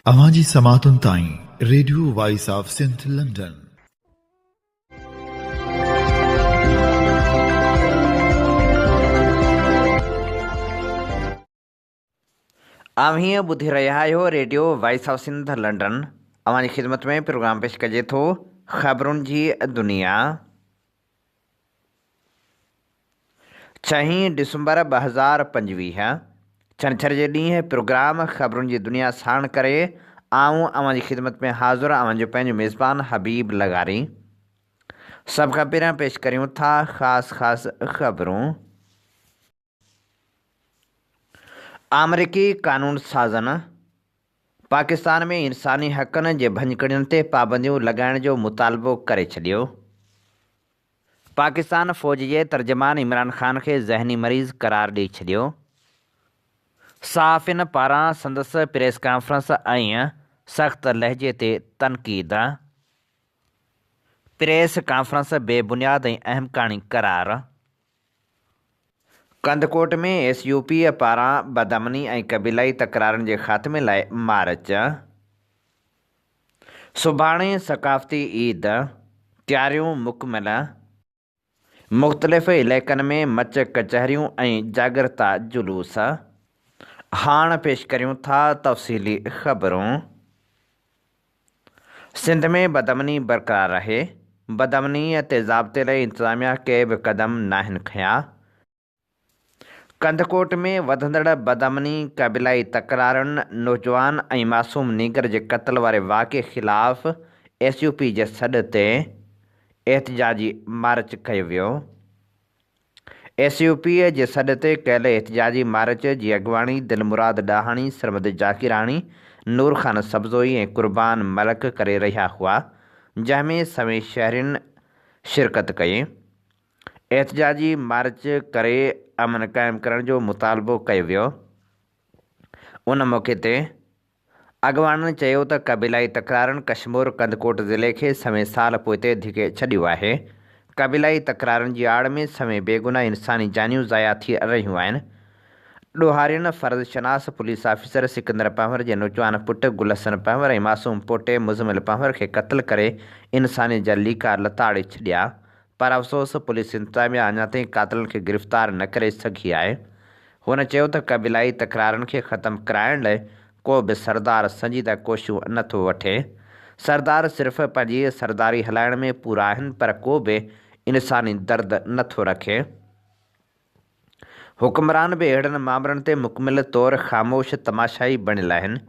अवांजी समातुन ताईं radio voice of Sindh London. हीअं ॿुधी रहिया आहियो radio voice of Sindh London. अवांजी ख़िदमत में प्रोग्राम पेश कजे थो ख़बरुनि जी दुनिया। 6 डिसंबर 2025 छंछर जे ॾींहुं प्रोग्राम ख़बरुनि जी दुनिया साण करे आऊं अवांजी ख़िदमत में हाज़ुर अवांजो पंहिंजो मेज़बान हबीब लगारी। सभ खां पहिरियां पेश करियूं था ख़ासि ख़बरूं। अमरीकी कानून साज़नि पाकिस्तान में इंसानी हक़नि जे भञकड़ियुनि ते पाबंदियूं लॻाइण जो मुतालबो करे छॾियो। पाकिस्तान फ़ौज जे तर्जमान इमरान ख़ान खे ज़हनी मरीज़ करार ॾेई छॾियो। सहाफ़ियुनि पारां संदसि प्रेस कॉन्फ्रेंस ऐं सख़्त लहजे ते तनक़ीद। प्रेस कॉन्फ्रेंस बेबुनियाद ऐं अहमकाणी करार। कंदकोट में SUP पारां बदअमनी ऐं क़बीलाई तकरारनि जे ख़ात्मे लाइ मार्च। सुभाणे सक़ाफ़ती ईद, तयारियूं मुकमिल। मुख़्तलिफ़ इलाइक़नि में मच कचहरियूं ऐं जागरता जुलूस। हाणे पेश करियूं था तफ़सीली ख़बरूं। सिंध में बदअमनी बरक़रार आहे। बदअमनी ते ज़ाब्ते लाइ इंतिज़ामिया के बि क़दम नाहिनि खंया। कंदकोट में वधंदड़ बदअमनी, क़बीलाई तकरारुनि, नौजवान ऐं मासूम नीगर जे क़त्ल वारे वाक़े ख़िलाफ़ SUP जे सॾ ते एहतिजाजी मार्च कयो वियो। SUP जे सॾ ते कयल एहतिजाजी मार्च जी अॻुवाणी दिलमुराद ॾाहाणी, सरमद जाकिराणी, नूर ख़ान सब्ज़ोई ऐं क़ुर्बान मलक करे रहिया हुआ, जंहिंमें सवें शहरियुनि शिरकत कई। एहतिजाजी मार्च करे अमन क़ाइमु करण जो मुतालबो कयो वियो। उन मौक़े ते अॻुवाणनि चयो त क़बीलाई तकरारुनि कश्मीर कंदकोट ज़िले खे सवें साल पोइते धिके छॾियो आहे। क़बीलाई तकरारुनि जी आड़ में सवें बेगुनाह इंसानी जानियूं ज़ाया थी रहियूं आहिनि। ॾोहारियुनि फ़र्ज़ शनास पुलिस ऑफिसर सिकंदर पंवर जे नौजवान पुटु गुलहसन पंवर ऐं मासूम पोटे मुज़मिल पंवर खे क़त्ल करे इंसानियत जा लीका लताड़े छॾिया, पर अफ़सोस पुलिस इंतिज़ामिया अञा ताईं क़ातिलनि खे गिरफ़्तार न करे सघी आहे। हुन चयो त क़बीलाई तकरारुनि खे ख़तमु कराइण लाइ को बि सरदार संजीदा कोशिशूं नथो वठे। सरदार सिर्फ़ु पंहिंजी सरदारी हलाइण में पूरा आहिनि, पर को बि इंसानी दर्द नथो रखे। हुक्मरान बि अहिड़नि मामलनि ते मुकमिल तौरु ख़ामोश तमाशाई बणियल आहिनि,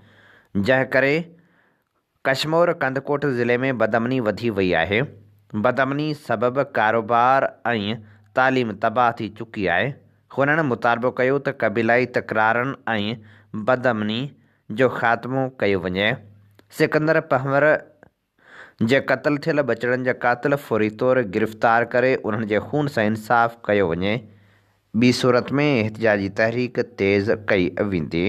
जंहिं करे कश्मीर कंदकोट ज़िले में बदअमनी वधी वई आहे। बदअमनी सबबि कारोबार ऐं तालीम तबाह थी चुकी आहे। हुननि मुतालबो कयो त क़बीलाई तकरारनि ऐं बदअमनी जो ख़ात्मो कयो वञे। सिकंदर पंवर जे क़त्ल थियल बचड़नि जा क़ातिल फ़ौरी तौरु गिरफ़्तार करे उन्हनि जे खून सां इंसाफ़ कयो वञे। ॿी सूरत में एहतिजाजी तहरीक तेज़ कई वेंदी।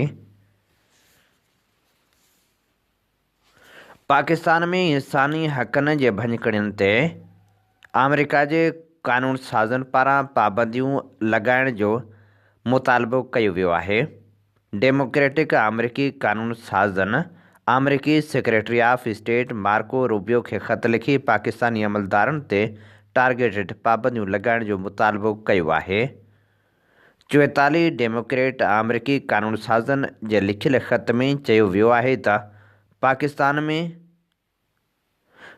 पाकिस्तान में इंसानी हक़नि जे भञकड़ियुनि ते अमेरिका जे कानून साज़नि पारां पाबंदियूं लॻाइण जो मुतालबो कयो वियो आहे। डेमोक्रेटिक अमरीकी कानून साज़नि अमरीकी secretary of state Marco Rubio खे ख़त लिखी पाकिस्तानी अमलदारनि ते टारगेटेड पाबंदियूं लॻाइण जो मुतालबो कयो आहे। 44 डेमोक्रेट अमरीकी कानून साज़नि जे लिखियल ख़त में चयो वियो आहे त पाकिस्तान में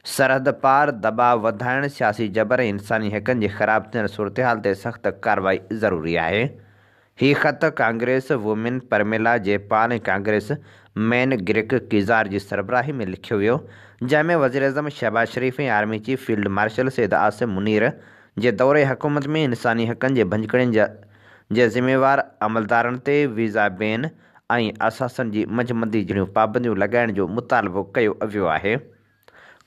सरहद पार दबाव वधाइण, सियासी जबर ऐं इंसानी हक़नि जी ख़राब थियण सूरत हाल ते सख़्त कार्रवाई ज़रूरी आहे। हीउ ख़त कांग्रेस वुमेन परमेला जेपान ऐं कांग्रेस मैन ग्रेग कीज़ार जी सरबराही में लिखियो वियो, जंहिंमें वज़ीर-ए-आज़म शहबाज शरीफ़ ऐं army chief field marshal Syed Asim Munir जे दौरे हुकूमत में इंसानी हक़नि जे भञकड़ियुनि जे ज़िम्मेवार अमलदारनि ते वीज़ा बैन ऐं असासनि जी मजमंदी जहिड़ियूं पाबंदियूं लॻाइण जो मुतालबो कयो वियो आहे।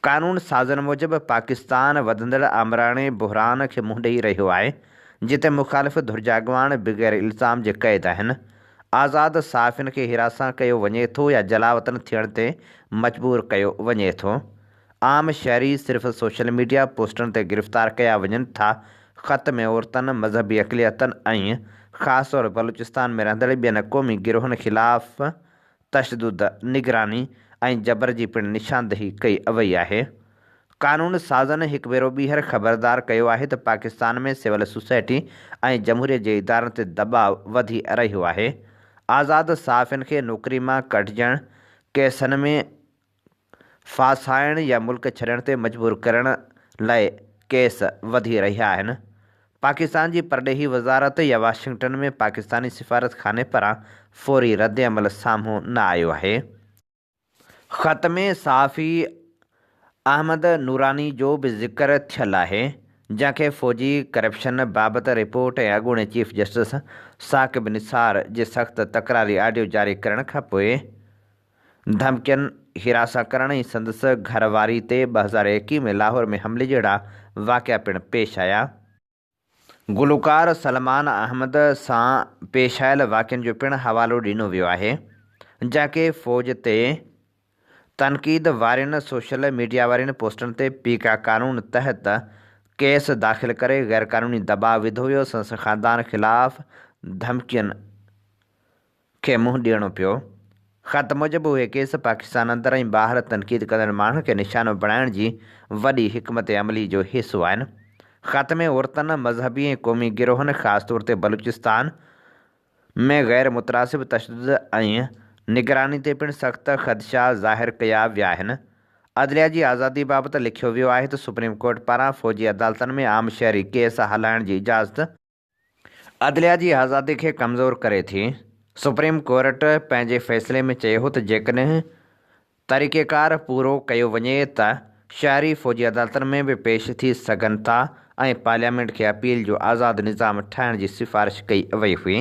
कानून साज़नि मूजिबि पाकिस्तान वधंदड़ आमराणे बहिरान खे मुंहुं ॾेई रहियो आहे, जिते मुख़ालिफ़ धुर जा अॻुवान बग़ैर इल्ज़ाम जे क़ैद आहिनि। आज़ाद सहाफ़ियुनि खे हिरासां कयो वञे थो या जलावतन थियण ते मजबूर कयो वञे थो। आम शहरी सिर्फ़ु सोशल मीडिया पोस्टनि ते गिरफ़्तार कया वञनि था। ख़त में औरतनि, मज़हबी अक़लियतनि ऐं ख़ासि तौरु बलूचिस्तान में रहंदड़ ॿियनि क़ौमी गिरोहनि ख़िलाफ़ तशदुद, निगरानी ऐं जबर जी पिणु निशानदेही कई वई आहे। कानून साज़नि हिकु भेरो ॿीहर ख़बरदार कयो आहे त पाकिस्तान में सिविल सोसाइटी ऐं जमहूरियत जे इदारनि ते दॿाउ वधी रहियो आहे। आज़ाद सहाफ़ियुनि खे नौकरी मां कढिजण, केसनि में फासाइण या मुल्क छॾण ते मजबूर करण लाइ केस वधी रहिया आहिनि। पाकिस्तान जी परॾेही वज़ारत या वाशिंगटन में पाकिस्तानी सिफ़ारतखाने पारां फ़ौरी रद्द अमल साम्हूं न आयो आहे। ख़त में सहाफ़ी अहमद नूरानी जो बि ज़िक्र थियल आहे, जंहिंखे फ़ौजी करप्शन बाबति रिपोर्ट ऐं अॻूणे चीफ जस्टिस साक़िब निसार जे सख़्तु तकरारी ऑडियो जारी करण खां पोइ धमकियुनि, हिरासा करण ऐं संदसि घरवारी ते 2021 में लाहौर में हमले जहिड़ा वाक़िआ पिणु पेश आया। गुलकार सलमान अहमद सां पेश आयल वाक़िअनि जो पिणु हवालो ॾिनो वियो आहे, जंहिंखे फ़ौज ते तनक़ीद वारनि सोशल मीडिया वारनि पोस्टनि ते पीका कानून तहत केस दाख़िल करे गैरक़ानूनी दॿाउ विधो वियो। संदसि ख़ानदान ख़िलाफ़ धमकियुनि खे मुंहुं ॾियणो पियो। ख़त मूजिबि उहे केस पाकिस्तान अंदरि ऐं ॿाहिरि तनक़ीद कंदड़ माण्हुनि खे निशानो बणाइण जी वॾी हिकमत अमली जो हिसो आहिनि। ख़त में औरतुनि, मज़हबी ऐं क़ौमी गिरोहनि, ख़ासि तौर ते बलूचिस्तान में गैर मुतनासिब तशदुद ऐं निगरानी ते पिणु सख़्त ख़दशा ज़ाहिर कया विया आहिनि। अदलिया जी आज़ादी बाबति लिखियो वियो आहे त सुप्रीम कोर्ट पारां फ़ौजी अदालतनि में आम शहरी केस हलाइण जी इजाज़त अदलिया जी आज़ादी खे कमज़ोर करे थी। सुप्रीम कोर्ट पंहिंजे फ़ैसिले में चयो हो त जेकॾहिं तरीक़ेकार पूरो कयो वञे त शहरी फ़ौजी अदालतनि में बि पेश थी सघनि था ऐं पार्लियामेंट खे अपील जो आज़ादु निज़ाम ठाहिण जी सिफ़ारिश कई वई हुई।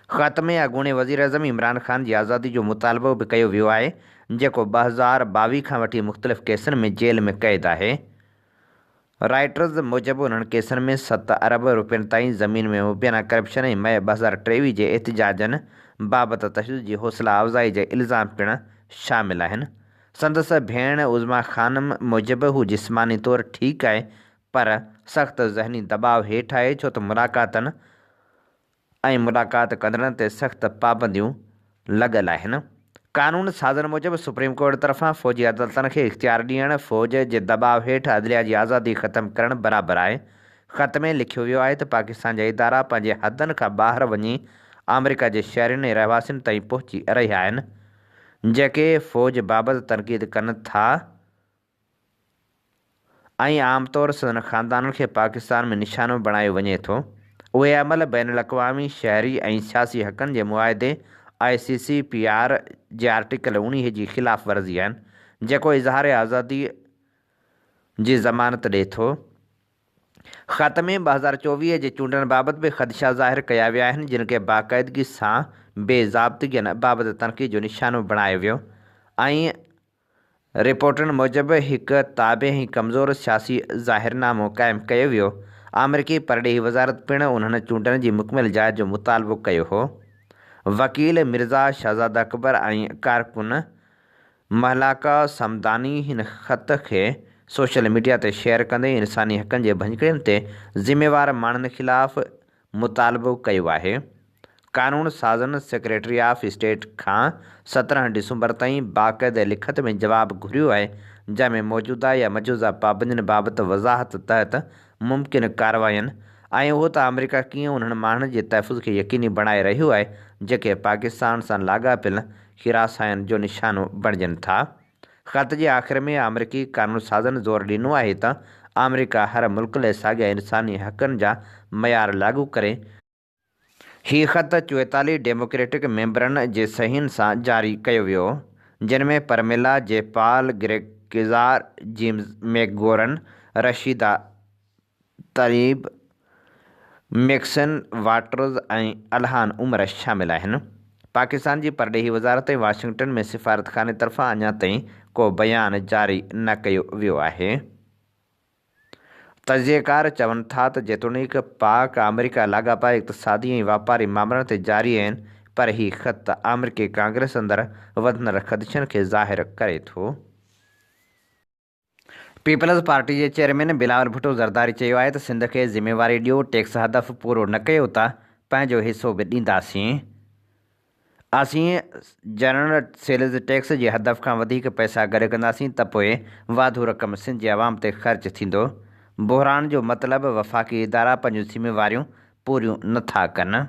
ख़त में अॻूणे वज़ीर अज़म इमरान ख़ान जी आज़ादी जो मुतालबो बि कयो वियो आहे, जेको 2022 खां वठी मुख़्तलिफ़ केसनि में जेल में क़ैद आहे। राइटर्स मूजिबि उन्हनि केसनि में 7 अरब रुपयनि ताईं ज़मीन में मुबैना करप्शन ऐं मई 2023 जे एहतिजाजनि बाबति तशदुद जी हौसला अफ़ज़ाई जा इल्ज़ाम पिणु शामिल आहिनि। संदसि भेण उज़मा ख़ानम मूजिबि हू जिस्मानी तौरु ठीकु आहे, पर सख़्तु ज़हनी दॿाउ हेठि आहे, छो त मुलाक़ातनि ऐं मुलाक़ात कंदड़नि ते सख़्तु पाबंदियूं लॻल आहिनि। कानून साज़नि मूजिबि सुप्रीम कोर्ट तरफ़ां फ़ौजी अदालतनि खे इख़्तियार ॾियणु फ़ौज जे दॿाउ हेठि अदलिया जी आज़ादी ख़तमु करणु बराबरि आहे। ख़त में लिखियो वियो आहे त पाकिस्तान जा इदारा पंहिंजे हदनि खां ॿाहिरि वञी अमेरिका जे शहरियुनि ऐं रहवासियुनि ताईं पहुची रहिया आहिनि, जेके फ़ौज बाबति तनक़ीद कनि था ऐं आमतौरु संदन ख़ानदाननि खे पाकिस्तान में निशानो बणायो वञे थो। उहे अमल बैन अल-अक़वामी शहरी ऐं सियासी हक़नि जे मुआहिदे ICCPR जे आर्टिकल 19 जी ख़िलाफ़ वर्ज़ी आहिनि, जेको इज़हार आज़ादी जी ज़मानत ॾिए थो। ख़त में 2024 जे चूंडनि बाबति बि ख़दशा ज़ाहिर कया विया आहिनि, जिन खे बाक़ाइदगी सां बेज़ाब्तगियुनि बाबति तनक़ीद जो निशानो बणायो वियो ऐं रिपोर्टनि मूजिबि हिकु ताबे ऐं कमज़ोर सियासी ज़ाहिरनामो क़ाइमु कयो वियो। अमरीकी परॾेही वज़ारत पिणु उन्हनि चूंडनि जी मुकमिल जाइ जो मुतालबो कयो हो। वकील मिर्ज़ा शहज़ाद अकबर ऐं कारकुन महलाका समदानी हिन ख़त खे सोशल मीडिया ते शेयर कंदे इंसानी हक़नि जे भञकड़ियुनि ते ज़िम्मेवार माण्हुनि ख़िलाफ़ मुतालबो कयो आहे। कानून साज़नि सेक्रेटरी ऑफ स्टेट खां 17 डिसंबर ताईं बाक़ाइदे लिखत में जवाबु घुरियो आहे, जंहिंमें मौजूदा या मौजूदा पाबंदियुनि बाबति वज़ाहत तहत मुमकिन कार्रवाइनि ऐं उहो त अमेरिका कीअं उन्हनि माण्हुनि जे तहफ़ुज़ खे यकीनी बणाए रहियो आहे जेके पाकिस्तान सां लाॻापियल हिरासायुनि जो निशानो बणिजनि था। ख़त जे आख़िर में अमरीकी कानून साज़नि ज़ोर ॾिनो आहे त अमेरिका हर मुल्क लाइ साॻिया इंसानी हक़नि जा मयार लागू करे। हीउ ख़त 44 डेमोक्रेटिक मेंबरनि जे सहीनि सां जारी कयो वियो, जिन में Pramila Jayapal, Greg Casar, James McGovern, Rashida Tlaib, Maxine Waters ऐं अल्हान उमर शामिल आहिनि। पाकिस्तान जी परॾेही वज़ारत ऐं वाशिंगटन में सिफ़ारतखाने तरफ़ां अञा ताईं को बयानु जारी न कयो वियो आहे। तजिएकार चवनि था त जेतोणीकि पाक अमेरिका लाॻापा इक़्तिसादी ऐं वापारी मामलनि ते जारी आहिनि, पर हीउ ख़त अमरीकी कांग्रेस अंदरि वधंदड़ ख़दशनि खे ज़ाहिर करे थो। पीपल्स पार्टी जे चेयरमैन बिलावल भुट्टो ज़रदारी चयो आहे त सिंध खे ज़िम्मेवारी ॾियो, टैक्स हदफ़ पूरो न कयो त पंहिंजो हिसो बि ॾींदासीं। असीं जनरल सेल्स टैक्स जे हदफ़ खां वधीक पैसा गॾु कंदासीं त पोइ वाधू रक़म सिंध जे आवाम ते ख़र्च थींदो। बहिरान जो मतिलबु वफ़ाक़ी इदारा पंहिंजूं ज़िम्मेवारियूं पूरियूं नथा कनि।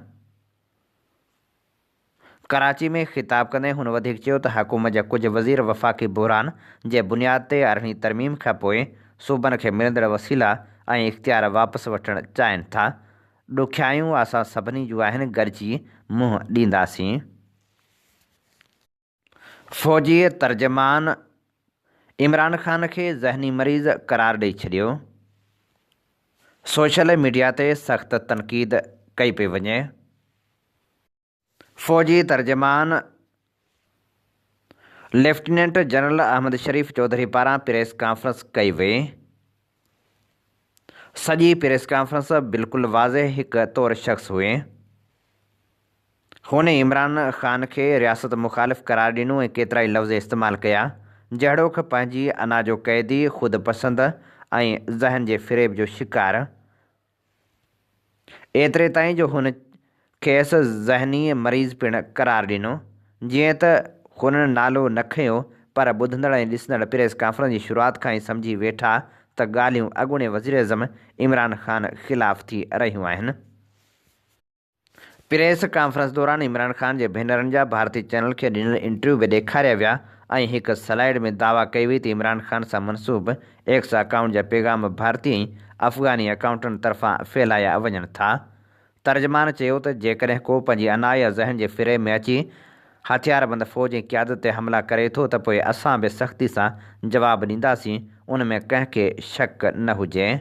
कराची में ख़िताब कंदे हुन वधीक चयो त हुकूमत जा कुझु वज़ीर वफ़ाक़ी बहिरान जे बुनियाद ते 18वीं तरमीम खां पोइ सूबनि खे मिलंदड़ वसीला ऐं इख़्तियार वापसि वठणु चाहिनि था। ॾुखियायूं असां सभिनी जूं आहिनि, गॾिजी मुंहुं ॾींदासीं। फ़ौजी तर्जमान इमरान ख़ान खे ज़हनी मरीज़ करार ॾेई छॾियो। सोशल मीडिया ते सख़्त तनक़ीद कई पई वञे। फ़ौजी तर्जमान लेफ्टिनेंट जनरल अहमद शरीफ़ चौधरी पारां प्रेस कॉन्फ्रेंस कई वई। सॼी प्रेस कॉन्फ्रेंस बिल्कुलु वाज़ह हिक तौर शख़्स हुए। हुन इमरान ख़ान खे रियासत मुख़ालिफ़ करार ॾिनो ऐं केतिरा ई लफ़्ज़ इस्तेमालु कया, जहिड़ोक पंहिंजी अना जो क़ैदी, ख़ुदि पसंद ऐं ज़हन जे फ़रेब जो शिकार। एतिरे ताईं जो हुन खेसि ज़हनी मरीज़ पिणु करार ॾिनो। जीअं त हुन नालो न खंयो, पर ॿुधंदड़ ऐं ॾिसंदड़ प्रेस कॉन्फ्रेंस जी शुरूआति खां ई सम्झी वेठा त ॻाल्हियूं अॻूणे वज़ीर आज़म इमरान ख़ान ख़िलाफ़ थी रहियूं आहिनि। प्रेस कॉन्फ्रेंस दौरान इमरान ख़ान जे भेनरनि जा भारतीय चैनल खे ॾिनल इंटरव्यू बि ॾेखारिया विया ऐं हिक स्लाइड में दावा कई वई त इमरान ख़ान सां मनसूब एक्स अकाउंट जा पैगाम भारतीय ऐं अफ़गानी अकाउंटनि तरफ़ां फैलाया वञनि था। तर्जमान चयो त जेकॾहिं को पंहिंजी अना या ज़हन जे फ़रेब में अची हथियारबंद फ़ौज जी क़यादत ते हमला करे थो त पोइ असां बि सख़्ती सां जवाबु ॾींदासीं, उन में कंहिंखे शक न हुजे।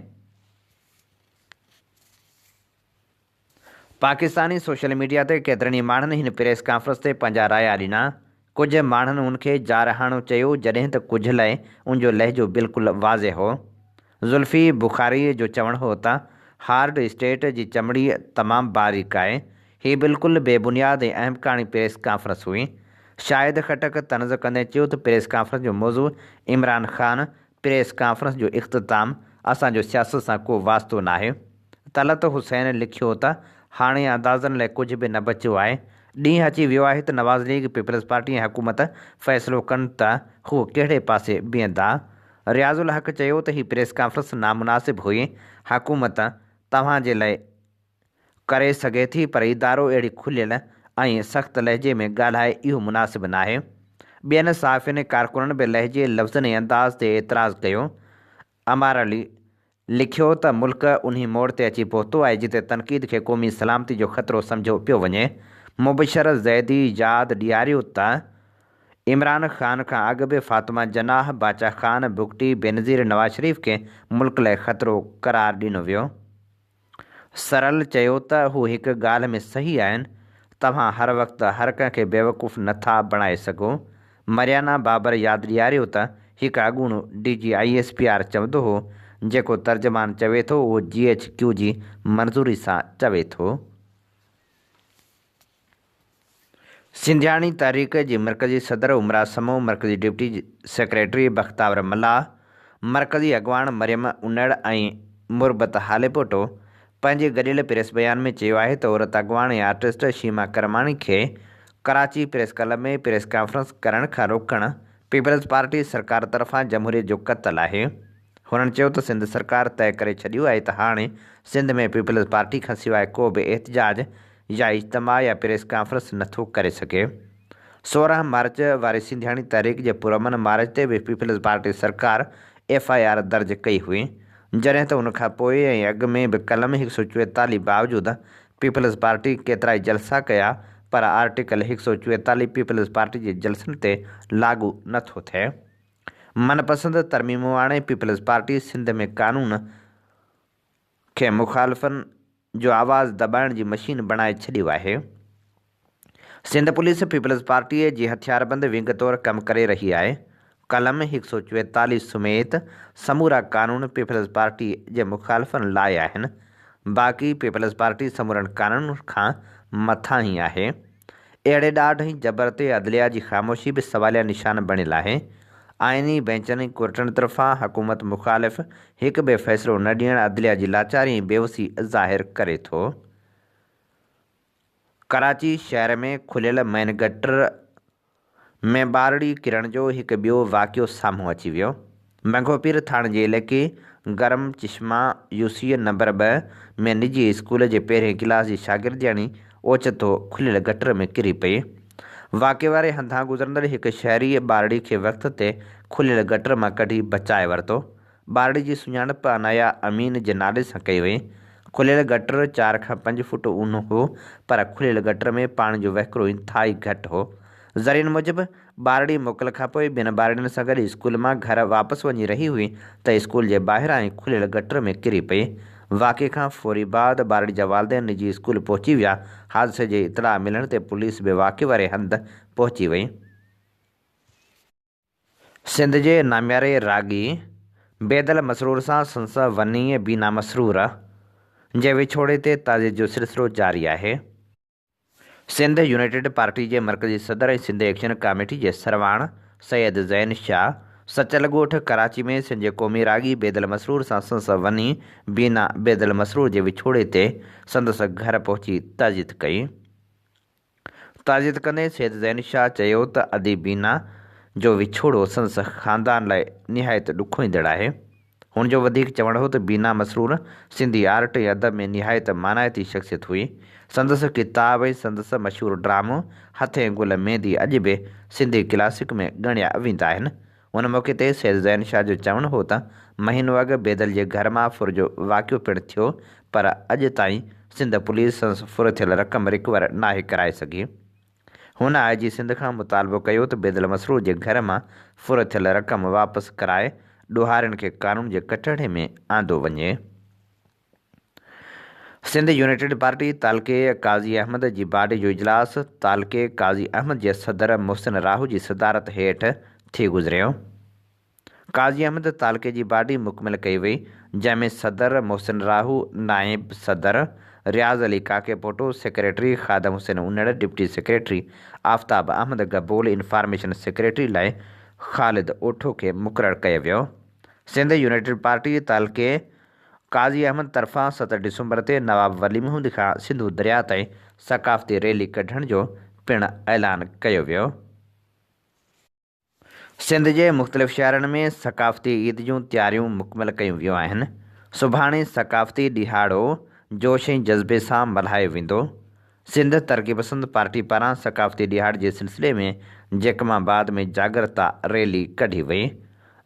पाकिस्तानी सोशल मीडिया ते केतिरनि ई माण्हुनि हिन प्रेस कॉन्फ्रेंस ते पंहिंजा राया ॾिना। कुझु माण्हुनि उनखे जारहाणो चयो, जॾहिं त कुझु लाइ उनजो लहजो बिल्कुलु वाज़े हो। ज़ुल्फ़ी बुख़ारी जो चवणु हो त हार्ड स्टेट जी चमड़ी तमामु बारीक आहे। हीअ बिल्कुलु बेबुनियाद ऐं अहम कहाणी प्रेस कॉन्फ्रेंस हुई। शाहिद खटक तनज़ कंदे चयो त प्रेस कॉन्फ्रेंस जो मौज़ू इमरान ख़ान। प्रेस कॉन्फ्रेंस जो इख़्तिताम असांजो सियासत सां को वास्तो नाहे। तलत हुसैन लिखियो त हाणे अंदाज़नि लाइ कुझु बि न बचियो आहे। ॾींहुं अची वियो आहे त नवाज़ लीग, पीपल्स पार्टी ऐं हुकूमत फ़ैसिलो कनि त हू कहिड़े पासे बीहंदा। रियाज़ुल हक़ चयो त हीअ प्रेस कॉन्फ्रेंस नामुनासिब हुई। हुकूमत तव्हांजे लाइ करे सघे थी, पर इदारो अहिड़ी खुलियल ऐं सख़्त लहजे में ॻाल्हाए इहो मुनासिब नाहे। ॿियनि सहाफ़ियुनि कारकुननि बि लहजे, लफ़्ज़नि ऐं अंदाज़ ते एतिराज़ु कयो। अमार अली लिखियो त मुल्क उन्ही मोड़ ते अची पहुतो आहे जिते तनक़ीद खे क़ौमी सलामती जो ख़तरो सम्झो पियो वञे। मुबशर ज़ैदी यादि ॾियारियो त इमरान ख़ान खां अॻु बि फ़ातिमा जनाह, बाचा ख़ान, बुगटी, बेनज़ीर, नवाज़ शरीफ़ खे मुल्क लाइ ख़तरो करार ॾिनो वियो। सरल चयो त हू हिक ॻाल्हि में सही आहिनि, तव्हां हर वक़्तु हर कंहिंखे बेवकूफ़ नथा बणाए सघो। मरियाना बाबर यादि ॾियारियो त हिकु अॻूणो DG ISPR चवंदो हो, जेको तर्जमान चवे थो उहो GHQ जी मंज़ूरी सां चवे थो। सिंधियाणी तहरीक जी मरकज़ी सदर उमरा समो, मरकज़ी डिप्टी सेक्रेटरी बख़्तावर मल्लाह, मरकज़ी अॻवान मरियम उन्नड़ ऐं मुरबत हालेपोटो पंहिंजे गॾियल प्रेस बयान में चयो आहे त औरत अॻवान ऐं आर्टिस्ट शीमा करमाणी खे कराची प्रेस क्लब में प्रेस कॉन्फ्रेंस करण खां रोकणु पीपल्स पार्टी सरकार तरफ़ां जमहूरियत जो क़त्ल आहे। हुननि चयो त सिंध सरकार तय करे छॾियो आहे त हाणे सिंध में पीपल्स पार्टी खां सवाइ को बि एहतजाज या इज्तिमा या प्रेस कॉन्फ्रेंस नथो करे सघे। 16 मार्च वारे सिंधियाणी तहरीक जे पुरअमन मार्च ते बि पीपल्स पार्टी सरकार FIR दर्ज कई हुई, जॾहिं त उनखां पोइ ऐं अॻु में बि कलम 144 बावजूदि पीपल्स पार्टी केतिरा ई जलसा कया, पर आर्टिकल 144 पीपल्स पार्टी जे जलसनि ते लागू नथो थिए। मनपसंद तरमीमूं आणे पीपल्स पार्टी सिंध में कानून खे मुखालिफ़नि जो आवाज़ दॿाइण जी मशीन बणाए छॾियो आहे। सिंध पुलिस पीपल्स पार्टीअ जी हथियारबंद विंग तौरु कमु करे रही आहे। कलम 144 समेत समूरा कानून पीपल्स पार्टी जे मुखालिफ़नि लाइ आहिनि। बाक़ी पीपल्स पार्टी समूरनि कानून खां मथां ई आहे। अहिड़े ॾाढ ऐं जबर ते अदलिया जी ख़ामोशी बि सवालिया निशान बणियलु आहे। आइनी बेंचनि ऐं कोर्टनि तरफ़ां हुकूमत मुखालिफ़ हिकु बि फ़ैसिलो न ॾियणु अदलिया जी लाचारी ऐं बेवसी ज़ाहिर करे थो। कराची शहर में खुलियल मैन गटर में बारड़ी किरण जो हिकु ॿियो वाक़ियो साम्हूं अची वियो। मंगोपीर थाणे जे इलाइक़े गरम चश्मा यूसी नंबर 2 में निजी स्कूल जे पहिरें क्लास जी शागिर्दियाणी ओचितो खुलियल गटर में किरी पई। वाक़े वारे हंधां गुज़रंदड़ हिकु शहरी बारड़ी खे वक़्त ते खुलियल गटर मां कढी बचाए वरितो। बारड़ी जी सुञाणप अनाया अमीन जे नाले सां कई वई। खुलियल गटर 4 खां 5 फुट ऊनो हो, पर खुलियल गटर में पाणी जो वहिकिरो इंतिहाई घटि हो। ज़रीन मूजिबि बारड़ी मोकल खां पोइ ॿिनि ॿारड़ियुनि सां गॾु स्कूल मां घर वापसि वञी रही हुई त स्कूल जे ॿाहिरां ई खुलियल गटर में किरी पई। वाक़े खां फौरी बाद बारड़ी जा वालिदैन निजी स्कूल पहुची विया। हादसे जी इतला मिलण ते पुलिस बि वाक़े वारे हंधि पहुची वई। सिंध जे नाम्यारे रागी बेदल मसरूर सां संस वनी बीना मसरूर जे विछोड़े ते ताज़ियत जो सिलसिलो जारी आहे। सिंध यूनाइटेड पार्टी जे मरकज़ी सदर ऐं सिंध एक्शन कमेटी जे सरवाण सैयद ज़ैन शाह सचल ॻोठ कराची में सिंध जे क़ौमी रागी बेदल मसरूर सां संस वनी बीना बेदल मसरूर जे विछोड़े ते संदसि घर पहुची ताज़ियत कई। ताज़ियत कंदे सैयद ज़ैन शाह चयो त अदी बीना जो विछोड़ो संदसि ख़ानदान लाइ निहायत ॾुखोईंदड़ आहे। हुन जो वधीक चवणु हो त बीना मसरूर सिंधी आर्ट ऐं अदब में निहायत मानायती शख़्सियत हुई। संदसि किताब ऐं संदसि मशहूरु ड्रामो हथे गुल मेंदी अॼु बि सिंधी क्लासिक में ॻणिया वेंदा आहिनि। उन मौक़े ते सैयद ज़ैन शाह जो चवणु हो त महीनो अॻु बेदल जे घर मां फुर जो वाक़ियो पिणु थियो, पर अॼु ताईं सिंध पुलिस संदसि फुर थियल रक़म रिकवर नाहे कराए सघी। हुन IG सिंध खां मुतालबो कयो त बेदल मसरूर जे घर मां फुर थियल रक़म वापसि कराए ॾोहारियुनि खे कानून जे कटहरे में आंदो वञे। सिंध यूनाइटेड पार्टी तालके काज़ी अहमद जी बाडी जो इजलास तालके काज़ी अहमद जे सदर मोहसिन राहू जी सदारत हेठि थी गुज़रियो। काज़ी अहमद तालके जी बाडी मुकमिल कई वई, जंहिंमें सदर मोहसिन राहू, नाइब सदर रियाज़ Ali Kake Poto, secretary Khadim Hussain Unar, deputy secretary Aftab Ahmed Gabol, information secretary लाइ ख़ालिद ओठो खे मुक़ररु कयो वियो। सिंध यूनाइटेड पार्टी तालके काज़ी अहमद तरफ़ां 7 डिसंबर ते नवाब वली महमूद खां सिंधु दरिया ताईं सक़ाफ़ती रैली कढण जो पिणु ऐलान कयो वियो। सिंध जे मुख़्तलिफ़ शहरनि में सक़ाफ़ती ईद जूं तयारियूं मुकमिल कयूं वियूं आहिनि। सुभाणे सक़ाफ़ती ॾिहाड़ो जोश ऐं जज़्बे सां मल्हायो वेंदो। सिंध तरक़ी पसंद पार्टी पारां सक़ाफ़ती ॾिहाड़ जे सिलसिले में जैकमाबाद में जागरता रैली कढी वई।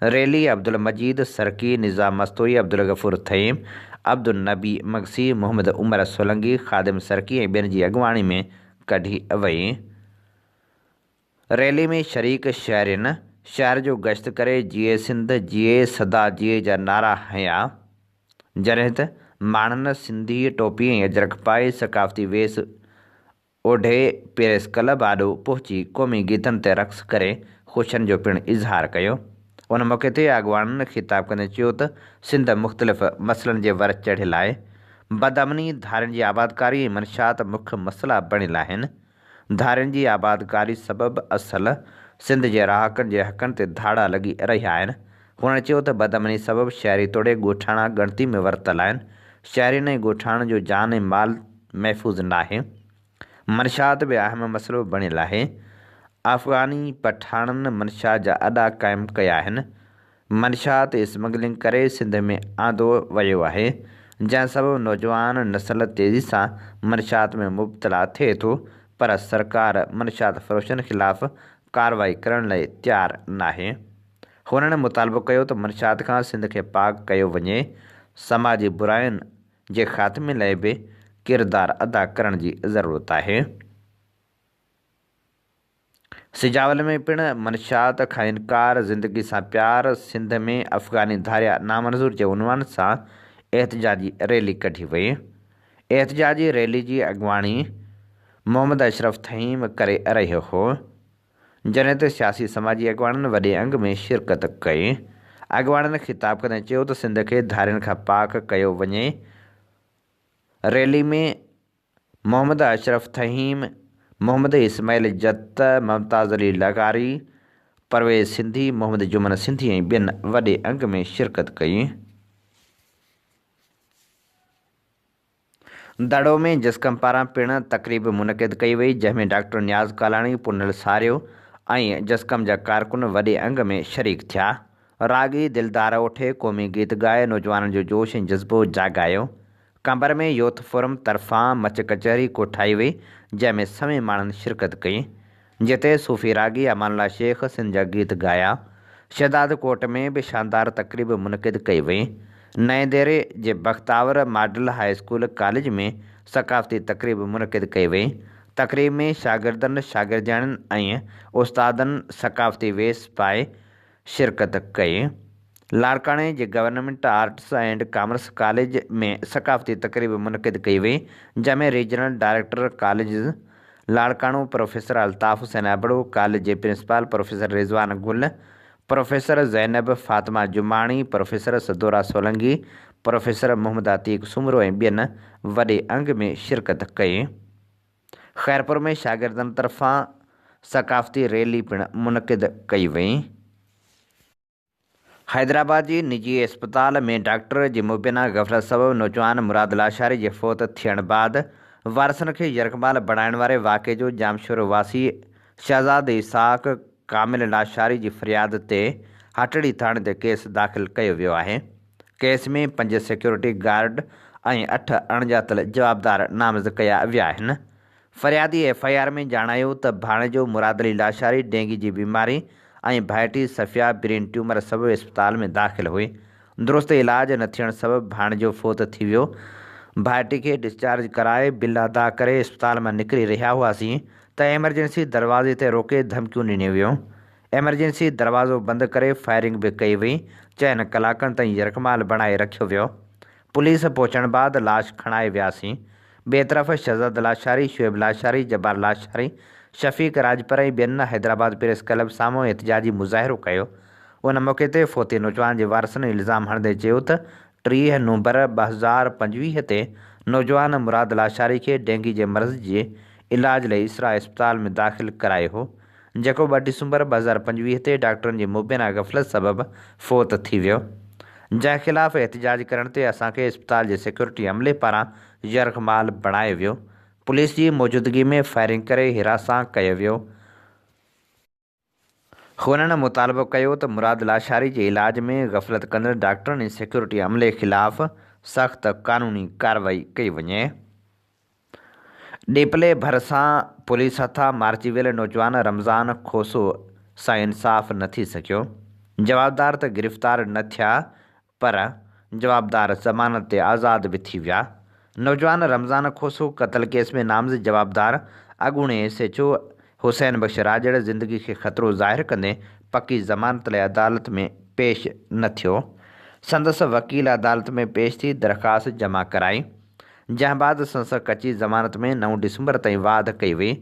रैली अब्दुल मजीद सरकी, निज़ाम मस्तोई, अब्दुल गफ़ूर थईम, अब्दुल नबी मगसी, मोहम्मद उमर सोलंगी, ख़ादिम सरकी ऐं ॿियनि जी अॻुवाणी में कढी वई। रैली में शरीक शहरियुनि शहर जो गश्त करे जीए सिंध जीए सदा जीए जा नारा हंया, जॾहिं त माण्हुनि सिंधी टोपी ऐं अजरक पाए सक़ाफ़ती वेस ओढे पेरिस क्लब आॾो पहुची क़ौमी गीतनि ते रक़्स करे ख़ुशियुनि जो पिणु इज़हार कयो। उन मौक़े ते अॻुवाणनि ख़िताब कंदे चयो त सिंध मुख़्तलिफ़ मसइलनि जे वर चढ़ियल आहे। बदअमनी, धारियुनि जी आबादकारी ऐं मंशात मुख्य मसइला बणियल आहिनि। धारियुनि जी आबादकारी सबबि असल सिंध जे रहाकनि जे हक़नि ते धाड़ा लॻी रहिया आहिनि। हुन चयो त बदअमनी सबबि शहरी तोड़े ॻोठाणा ॻणती में वरितल आहिनि। शहरियुनि ऐं ॻोठाणनि जो जान ऐं माल महफ़ूज़ नाहे। मंशात बि अहम मसइलो बणियल आहे। अफ़गानी पठाणनि मंशात जा अॾा क़ाइमु कया आहिनि। मंशात स्मगलिंग करे सिंध में आंदो वियो आहे, जंहिं सबबि नौजवान नस्ल तेज़ी सां मंशात में मुब्तला थिए थो, पर सरकार मंशात फ़रोशनि ख़िलाफ़ कार्रवाई करण लाइ तयारु नाहे। हुननि मुतालबो कयो त मंशात खां सिंध खे पाक कयो वञे। समाजी बुरायुनि जे ख़ात्मे लाइ बि किरदारु अदा करण जी ज़रूरत आहे। सिजावल में पिणु मंशात खां इनकार, ज़िंदगी सां प्यार, सिंध में अफ़गानी धारिया नामंज़ूर जे उनवान सां एहतजाजी रैली कढी वई। एहतजाजी रैली जी अॻुवाणी मोहम्मद अशरफ थहीम करे रहियो हो, जॾहिं त सियासी समाजी अॻुवाणनि वॾे अंग में शिरकत कई। अॻुवाणनि ख़िताब कंदे चयो त सिंध खे धारियुनि खां पाक कयो वञे। रैली में मोहम्मद अशरफ थहीम, मोहम्मद इस्माइल जत, मुमताज़ अली लगारी, परवेज़ सिंधी, मोहम्मद जुमन सिंधी ऐं ॿियनि वॾे अंग में शिरकत कई। दड़ो में जसकम पारां पिण तकरीब मुनक़िद कई वई, जंहिंमें डॉक्टर नियाज़ कालाणी, पुनल सारियो ऐं जसकम जा कारकुन वॾे अंग में शरीक थिया। रागी दिलदार उठे क़ौमी गीत ॻाए नौजवाननि जो जोश ऐं जज़्बो जाॻायो। कंबर में यूथ फोरम तरफ़ां मच कचहरी कोठाई वई, जंहिंमें समें माण्हुनि शिरकत कई, जिते सूफ़ी रागी अमानुल्लाह शेख सिंध जा गीत ॻाया। शहदाद कोट में भी शानदार तकरीब मुनक़िद कई वई। नएं देरे जे Bakhtawar model high school college में सकाफ़ती तकरीब मुनक़िद कई वई। तकरीब में शागिर्दनि, शागिर्दियाणियुनि ऐं उस्तादनि सकाफ़ती वेस पाए शिरकत कई। लाड़काणे जे government arts and commerce college में सकाफ़ती तकरीब मुनक़िद कई वई, जंहिंमें regional director college Larkano professor Altaf Hussain Abro, college जे principal professor Rizwan Gul, professor Zainab Fatima Jumani, professor Sadora Solangi, professor Mohammad Atiq Soomro ऐं ॿियनि वॾे अंग में शिरकत कई। खैरपुर में शागिर्दनि तरफ़ां सकाफ़ती रैली पिणु मुनक़िद कई वई। हैदराबाद जी निजी अस्पताल में डॉक्टर जी मुबैना गफ़लत सबबि नौजवान मुराद लाशारी जे फ़ौत थियण बाद वारसनि खे यरगमाल बणाइण वारे वाक़े जो जामशोर वासी शहज़ाद इसाक़ कामिल लाशारी जी फ़रियाद ते हटड़ी थाणे ते केस दाख़िल कयो वियो आहे। केस में 5 सिक्योरिटी गार्ड ऐं 8 अणॼातल जवाबदार नामज़द कया विया आहिनि। फ़रियादी FIR में ॼाणायो त भाणेजो मुराद अली लाशारी डेंगी जी बीमारी ऐं भाइटी सफ़िया ब्रेन ट्यूमर सबबि अस्पताल में दाख़िल हुई। दुरुस्त इलाज न थियण सबबि भाणेजो फ़ौत थी वियो। भाइटी खे डिस्चार्ज कराए बिल अदा करे अस्पताल मां निकिरी रहिया हुआसीं त एमरजेंसी दरवाज़े ते रोके धमकियूं ॾिनियूं वियूं। एमरजेंसी दरवाज़ो बंदि करे फायरिंग बि कई वई। 4 कलाकनि ताईं यरगमाल बणाए रखियो वियो। पुलिस पहुचण बाद लाश खणाए वियासीं। ॿिए तरफ़ शहज़ाद लाशारी, शुएब लाशारी, जब्बार लाशारी, शफ़ीक राजपर ऐं ॿियनि हैदराबाद प्रेस क्लब साम्हूं एहतिजाजी मुज़ाहिरो कयो। उन मौक़े ते फ़ौती नौजवान जे वारसनि इल्ज़ाम हणंदे चयो त 30 नवंबर 2025 ते नौजवान मुराद लाशारी खे डेंगी जे मर्ज़ जे इलाज लाइ इसरा अस्पताल में दाख़िल करायो हो, जेको 2 दिसंबर 2025 ते डॉक्टरनि जी मुबैना गफ़लत सबबि फ़ौत थी वियो। जंहिं ख़िलाफ़ एहतिजाज करण ते असांखे अस्पताल जे सिक्योरिटी अमले पारां यरगमाल बणायो वियो। पुलिस जी मौजूदगी में फायरिंग करे हिरासां कयो वियो। हुननि मुतालबो कयो त मुराद लाशारी जे इलाज में गफ़लत कंदड़ डॉक्टरनि ऐं सिक्योरिटी अमले ख़िलाफ़ सख़्त क़ानूनी कार्रवाई कई वञे। ॾेपले भरिसां पुलिस हथां मारिजी वियल नौजवान रमज़ान खोसो सां इंसाफ़ न थी सघियो। जवाबदार त गिरफ़्तार न थिया, पर जवाबदार ज़मानत ते आज़ाद बि थी विया। नौजवान रमज़ान खोसो क़त्ल केस में नामज़द जवाबदार अॻूणे SHO हुसैन बख़्श राजड़ ज़िंदगी खे ख़तरो ज़ाहिर कंदे पकी ज़मानत लाइ अदालत में पेश न थियो। संदसि वकील अदालत में पेश थी दरख़्वास्त जमा कराई, जंहिं बाद संदसि कची ज़मानत में 9 दिसंबर ताईं वाध कई वई।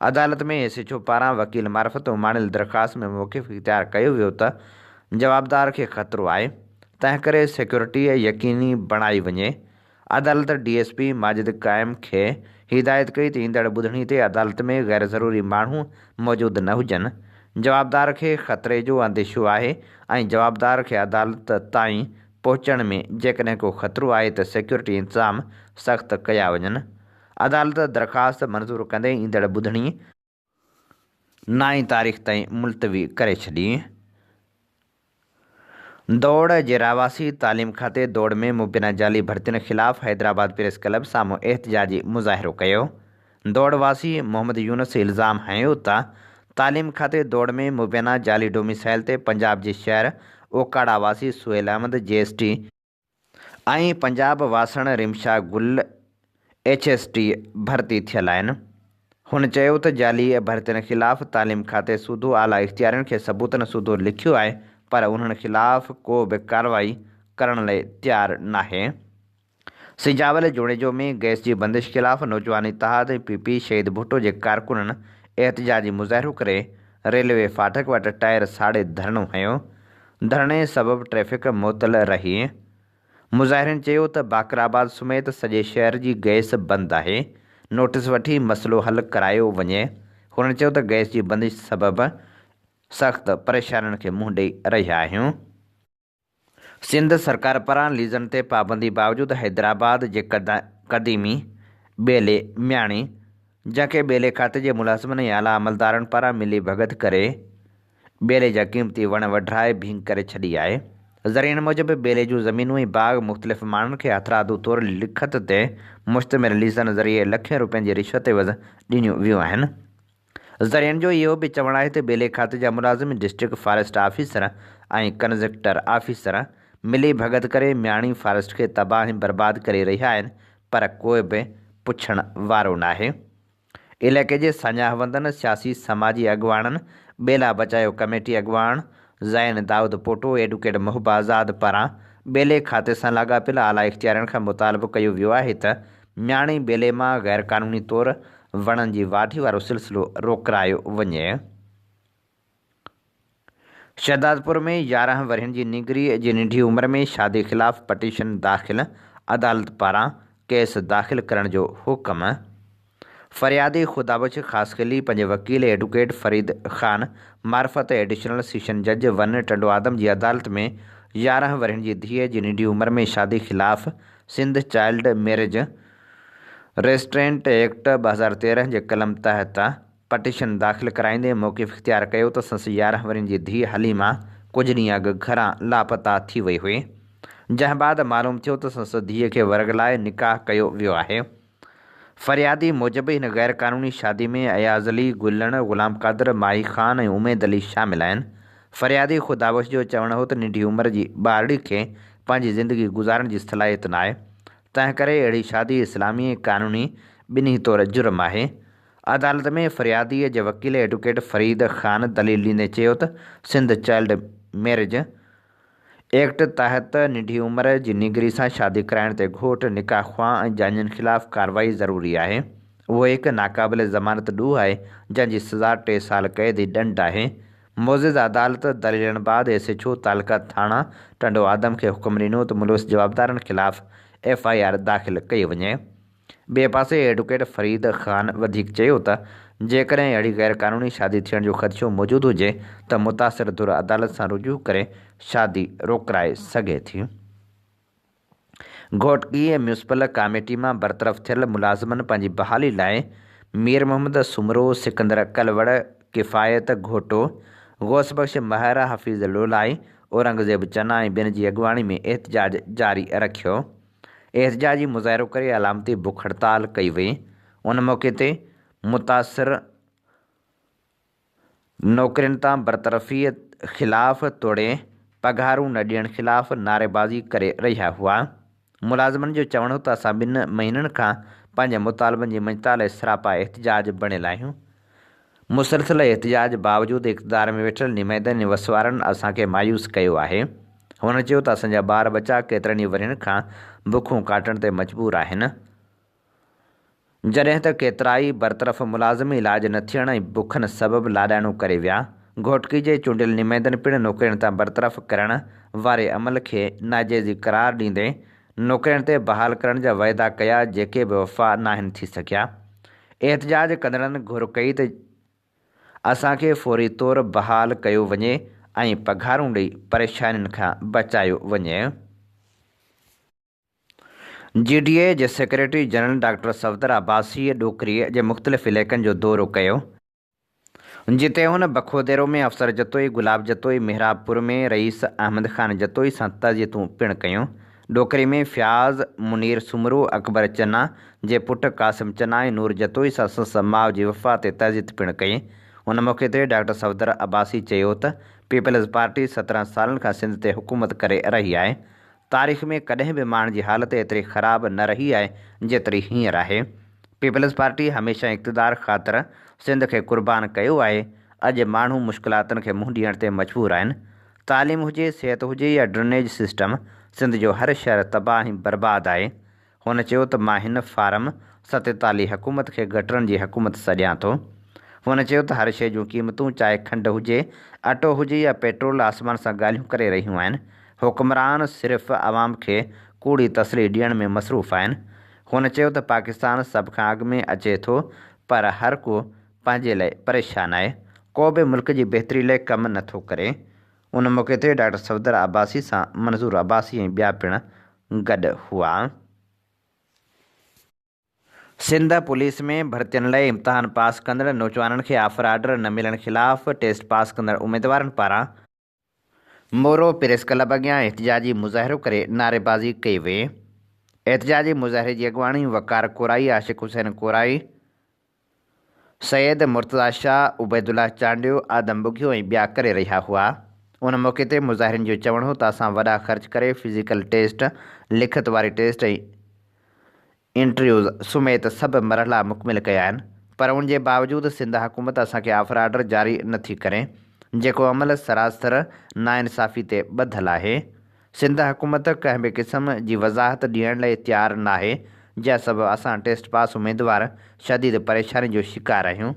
अदालत में SHO पारां वकील मार्फत उमाणियल दरख़्वास्त में मौक़िफ़ इख़्तियार कयो वियो त जवाबदार खे ख़तरो आहे, तंहिं करे सिक्योरिटी यकीनी बणाई वञे। अदालत DSP माजिद क़ाइम खे हिदायत कई त ईंदड़ ॿुधणी ते अदालत में गैर ज़रूरी माण्हू मौजूदु न हुजनि। जवाबदार खे ख़तरे जो अंदेशो आहे ऐं जवाबदार खे अदालत ताईं पहुचण में जेकॾहिं को ख़तरो आहे त सिक्योरिटी इंतज़ाम सख़्त कया वञनि। अदालत दरख़्वास्त मंज़ूर कंदे ईंदड़ ॿुधणी 9 तारीख़ ताईं मुलतवी करे छॾी। दौड़ जे रहवासी तालीम खाते दौड़ में मुबैना जाली भर्तियुनि ख़िलाफ़ हैदराबाद प्रेस क्लब साम्हूं एहतिजाजी मुज़ाहिरो कयो। दौड़ वासी मोहम्मद यूनुस इल्ज़ाम हयो त तालीम खाते दौड़ में मुबैना जाली डोमिसाइल ते पंजाब जे शहर ओकाड़ा वासी सुहेल अहमद JST ऐं पंजाब वासण रिमशा गुल HST भर्ती थियल आहिनि। हुन चयो त जाली भर्तियुनि ख़िलाफ़ तालीम खाते सूदो आला इख़्तियारनि खे सबूतनि सूदो लिखियो आहे, पर उन्हनि ख़िलाफ़ को बि कार्रवाई करण लाइ तयारु नाहे। सिजावल जोड़ेजो में गैस जी बंदिश ख़िलाफ़ नौजवान इतिहाद ऐं PP शहीद भुट्टो जे कारकुननि एहतिजाजी मुज़ाहिरो करे रेलवे फाटक वटि टायर साड़े धरणो हयो। धरणे सबबि ट्रैफ़िक मुअतल रही। मुज़ाहिरनि चयो त बाकराबाद समेत सॼे शहर जी गैस बंदि आहे। नोटिस वठी मसइलो हल करायो वञे। हुननि चयो त गैस जी बंदिश सबबि सख़्त परेशानियुनि खे मुंहुं ॾेई रहिया आहियूं। सिंध सरकार पारां लीज़नि ते पाबंदी बावजूदि हैदराबाद जे क़दीमी बेले म्याणी जंहिंखे बेले खाते जे मुलाज़िमनि ऐं आला अमलदारनि पारां मिली भगत करे बेले जा क़ीमती वण वढाए भींग करे छॾी आहे। ज़रियनि मूजिबि बेले जूं ज़मीनूं ऐं बाग़ मुख़्तलिफ़ माण्हुनि खे हथरादू तौरु लिखत ते मुश्तमिल लीज़नि ज़रिए लखें रुपयनि जी रिश्वत एवज़ ॾिनियूं वियूं आहिनि। ज़रियनि जो इहो बि चवणु आहे त बेले खाते जा मुलाज़िम डिस्ट्रिक्ट फॉरेस्ट ऑफिसर ऐं कंज़र्वेटर ऑफिसर मिली भगत करे म्याणी फॉरेस्ट खे तबाह ऐं बर्बाद करे रहिया आहिनि, पर कोई बि पुछण वारो नाहे। इलाइक़े जे सान्याहवंदनि सियासी समाजी अॻुवाणनि बेला बचायो कमेटी अॻुवाण ज़ैन दाऊद पोटो एडवोकेट महबूबा आज़ाद पारां बेले खाते सां लाॻापियल आला इख़्तियारनि खां मुतालबो कयो वियो आहे त म्याणी बेले मां ग़ैर क़ानूनी तौरु वणनि जी वाढी वारो सिलसिलो रोकरायो वञे। शहदादपुर में 11 वरहनि जी निगरी जी नंढी उमिरि में शादी ख़िलाफ़ पटिशन दाख़िल, अदालत पारां केस दाख़िल करण जो हुक्म। फरियादी ख़ुदाबख्श ख़ासकली पंहिंजे वकील एडवोकेट फरीद ख़ान मार्फत एडिशनल सेशन जज वन टंडो आदम जी अदालत में 11 वरहनि जी धीअ जी नंढी उमिरि में शादी ख़िलाफ़ Sindh child marriage restraint act 2013 जे कलम तहत पटिशन दाख़िल कराईंदे मौक़िफ़ इख़्तियार कयो त संदसि 11 वरहनि जी धीअ हलीमा कुझु ॾींहं अॻु घरां लापता थी वई हुई, जंहिं बाद मालूम थियो त संदसि धीअ खे वरगलाए निकाह कयो वियो आहे। फरियादी मूजिबि हिन गैर क़ानूनी शादी में अयाज़ अली, गुलण, ग़ुलाम कादर, माही ख़ान ऐं उमेद अली शामिल आहिनि। फरियादी ख़ुदाबख्श जो चवणु हो त नंढी उमिरि जी ॿारड़ी खे पंहिंजी ज़िंदगी गुज़ारण जी सलाहियत न आहे, तंहिं करे अहिड़ी शादी इस्लामी ऐं क़ानूनी ॿिन्ही तौरु जुर्म आहे। अदालत में फरियादीअ जे वकील एडवोकेट फरीद ख़ान दलील ॾींदे चयो त सिंध चाइल्ड मैरिज एक्ट तहत नंढी उमिरि जी निगरी सां शादी कराइण ते घोट, निकाह ख़्वाह ऐं जांजनि ख़िलाफ़ कार्रवाई ज़रूरी आहे। उहो हिकु नाक़ाबिल ज़मानत ॾूह आहे जंहिंजी सज़ा 3 साल क़ैद ऐं ॾंड आहे। मोज़िज़ अदालत दलीलनि बाद SHO तालका थाणा टंडो आदम खे हुकुम ॾिनो त मुलविस जवाबदारनि ख़िलाफ़ FIR दाख़िल कई वञे। ॿिए पासे एडवोकेट फरीद ख़ान वधीक चयो त जेकॾहिं अहिड़ी गैर क़ानूनी शादी थियण जो ख़दशो मौजूदु हुजे त मुतासिर धुर अदालत सां रुजू करे शादी रोकराए सघे थी। घोटकी म्यूनिसिपल कमेटी मां बरतरफ़ थियल मुलाज़िमनि पंहिंजी बहाली लाइ मीर मोहम्मद सुमरो, सिकंदर कलवड़, किफ़ायत घोटो, गौसबख्श महर, हफ़ीज़ लोलाई, औरंगज़ेब चना ऐं ॿियनि जी अॻुवाणी में एहतजाज जारी रखियो। एहतजाजी मुज़ाहिरो करे अलामती बुख हड़ताल कई वई। उन मौक़े ते मुतासिर नौकरियुनि तां बरतरफ़ीअ ख़िलाफ़ तोड़े पघारूं न ॾियण ख़िलाफ़ नारेबाज़ी करे रहिया हुआ। मुलाज़िमनि जो चवणु हो त असां 2 महीननि खां पंहिंजे मुतालबनि जी मंझता लाइ सरापा एहतजाज बणियल आहियूं। मुसलसिल एहतजाज बावजूदि इक़्तिदार में वेठल निमेदनि ऐं वसवारनि असांखे मायूस कयो आहे। हुन चयो त असांजा ॿार बचा केतिरनि ई वरहनि खां बुखूं काटण ते मजबूर आहिनि, जॾहिं त केतिरा ई बरतरफ़ मुलाज़िम इलाज न थियण ऐं बुखनि सबबि लाॾाणो करे विया। घोटकी जे चूंडियल निमेदनि पिणु नौकरियुनि तां बरतरफ़ करण वारे अमल खे नाजाइज़ी करार ॾींदे नौकरियुनि ते बहाल करण जा वाइदा कया, जेके बि वफ़ा नाहिनि थी सघिया। एहतजाज कंदड़नि घुर कई त असांखे फौरी तौरु बहाल कयो वञे ऐं पघारूं ॾेई परेशानियुनि खां बचायो वञे। GDA जे सेक्रेटरी जनरल डॉक्टर सफदर अब्बासीअ ॾोकरीअ जे मुख़्तलिफ़ इलाइक़नि जो दौरो कयो, जिते हुन बखोदेरो में अफ़सर जतोई, गुलाब जतोई, मेहराबपुर में रईस अहमद ख़ान जतोई सां तज़ियतूं पिणु कयूं। ॾोकरी में फ़याज़ मुनीर सुमरो, अकबर चना जे पुटु क़ासिम चना ऐं नूर जतोई सां संदसि माउ जी वफ़ात ते तज़ियत पिणु कई। उन मौक़े ते डॉक्टर सफदर अब्बासी चयो त पीपल्स पार्टी 17 सालनि खां सिंध ते हुकूमत करे रही आहे। तारीख़ में कॾहिं बि माण्हुनि जी हालत एतिरी ख़राबु न रही आहे जेतिरी हींअर आहे। पीपल्स पार्टी हमेशह इक़्तिदार ख़ातिर सिंध खे क़ुर्बान कयो आहे। अॼु माण्हू मुश्किलातुनि खे मुंहुं ॾियण ते मजबूर आहिनि। तालीम हुजे, सिहत हुजे या ड्रेनेज सिस्टम, सिंध जो हर शहर तबाह ऐं बर्बाद आहे। हुन चयो त मां हिन फारम 47 हुकूमत खे गटरनि जी हुकूमत सॾियां थो। हुन चयो त हर शइ जूं क़ीमतूं, चाहे खंडु हुजे, अटो हुजे या पेट्रोल, आसमान सां ॻाल्हियूं करे रहियूं आहिनि। हुक्मरान सिर्फ़ु आवाम खे कूड़ी तसली ॾियण में मसरूफ़ आहिनि। हुन चयो त पाकिस्तान सभ खां अॻु में अचे थो, पर हर को पंहिंजे लाइ परेशान आहे, को बि मुल्क जी बहितरी लाइ कमु नथो करे। उन मौक़े ते डॉक्टर सफदर अब्बासी सां मंज़ूर अब्बासी ऐं ॿिया पिणु गॾु हुआ। सिंध पुलिस में भर्तियुनि लाइ इम्तिहान पास कंदड़ नौजवाननि खे ऑफर ऑर्डर न मिलण ख़िलाफ़ टेस्ट पास कंदड़ उमेदवारनि पारां मोरो प्रेस क्लब अॻियां एहतिजाजी मुज़ाहिरो करे नारेबाज़ी कई वई। एहतिजाजी मुज़ाहिरे जी अॻुवाणी वकार कोराई, आशिक़ हुसैन कोराई, सैयद मुर्तज़ा शाह, उबैदुल्ला चांडियो, आदम बुघियो ऐं ॿिया करे रहिया हुआ। उन मौक़े ते मुज़ाहिरनि जो चवणु हो त असां वॾा ख़र्च करे फिज़िकल टेस्ट, लिखत वारी टेस्ट ऐं इंटरव्यूज़ समेत सभु मरहला मुकमिल कया आहिनि, पर उन जे बावजूदि सिंध हुकूमत असांखे ऑफर ऑर्डर जारी नथी करे, जेको अमल सरासर नाइंसाफ़ी ते ॿधलु आहे। सिंध हुकूमत कंहिं बि क़िस्म जी वज़ाहत ॾियण लाइ तयारु न आहे, जंहिं सबबु असां टेस्ट पास उमेदवार शदीद परेशानी जो शिकार आहियूं।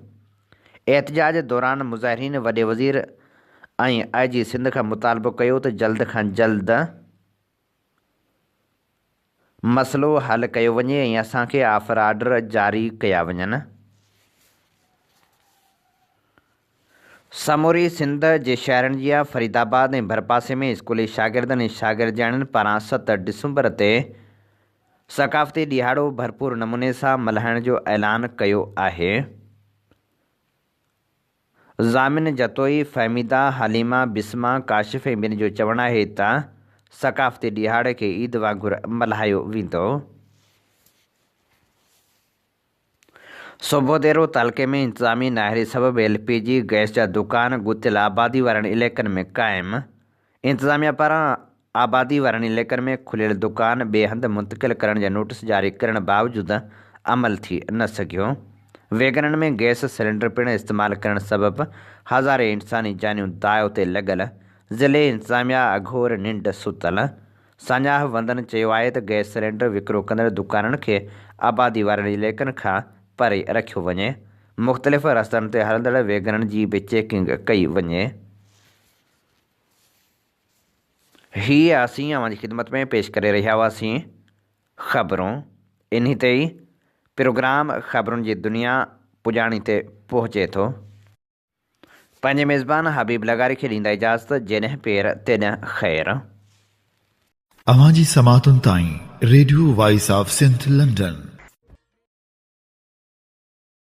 एहतिजाज दौरान मुज़ाहिरीन वॾे वज़ीर ऐं IG सिंध खां मुतालबो कयो त जल्द खां जल्द मसइलो हल कयो वञे ऐं असांखे ऑफर ऑर्डर जारी कया वञनि। समूरी सिंध जे शहरनि जी फरीदाबाद ऐं भरपासे में स्कूली शागिर्दनि ऐं शागिर्दियाणियुनि पारां 7 डिसंबर ते सक़ाफ़ती ॾिहाड़ो भरपूर नमूने सां मल्हाइण जो ऐलान कयो आहे। ज़ामिन जतोई, फ़हमीदा, हलीमा, बिस्मा, काशिफ़ ऐं ॿिनि जो चवणु आहे त सक़ाफ़ती ॾिहाड़े खे ईद वांगुरु मल्हायो वेंदो। सोभोदेरो तालुक़े में इंतिज़ामी नाहिरी सबबि LPG गैस जा दुकान गुतियल आबादी वारनि इलाइक़नि में क़ाइमु। इंतिज़ामिया पारां आबादी वारनि इलाइक़नि में खुलियल दुकान ॿिए हंधि मुंतक़िल करण जा नोटिस जारी करण बावजूदि अमल थी न सघियो। वेगननि में गैस सिलेंडर पिणु इस्तेमालु करण सबबि हज़ारे इंसानी जानियूं दाव ते लॻल। ज़िले इंतिज़ामिया अघोर निंड सुतल। सान्याह वंदन चयो आहे त गैस सिलेंडर विकिरो कंदड़ दुकाननि खे आबादी वारनि इलाइक़नि खां परे रखियो वञे। मुख़्तलिफ़ रस्तनि ते हलंदड़ वेगननि जी बि चेकिंग कई वञे। हीअ असीं अवां जी ख़िदमत में पेश करे रहिया हुआसीं ख़बरूं। इन्ही ते ई प्रोग्राम ख़बरुनि जी दुनिया पुॼाणी ते पहुचे थो। पंहिंजे मेज़बान हबीब लगारी खे ॾींदा इजाज़त। जॾहिं पेर तेॾहिं ख़ैर। अवां जी समातुनि ताईं radio voice of Sindh London